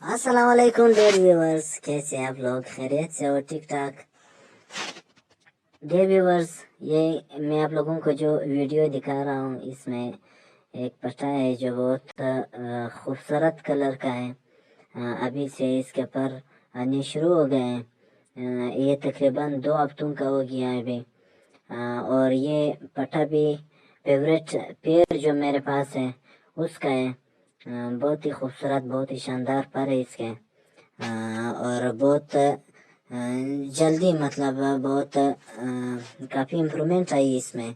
अस्सलाम वालेकुम dare viewers, कैसे हैं आप लोग? खैरियत से और ठीक ठाक? डेयर व्यूवर्स, ये मैं आप लोगों को जो वीडियो दिखा रहा हूँ इसमें एक पट्टा है जो बहुत खूबसूरत कलर का है। अभी से इसके पर आने शुरू हो गए हैं। ये तकरीबन 2 हफ्तों का हो गया है अभी। और ये पट्टा भी फेवरेट पेड़ जो मेरे पास है उसका है। बहुत ही खूबसूरत, बहुत ही शानदार पर है इसके। और बहुत जल्दी मतलब बहुत काफ़ी इम्प्रूवमेंट आई इसमें।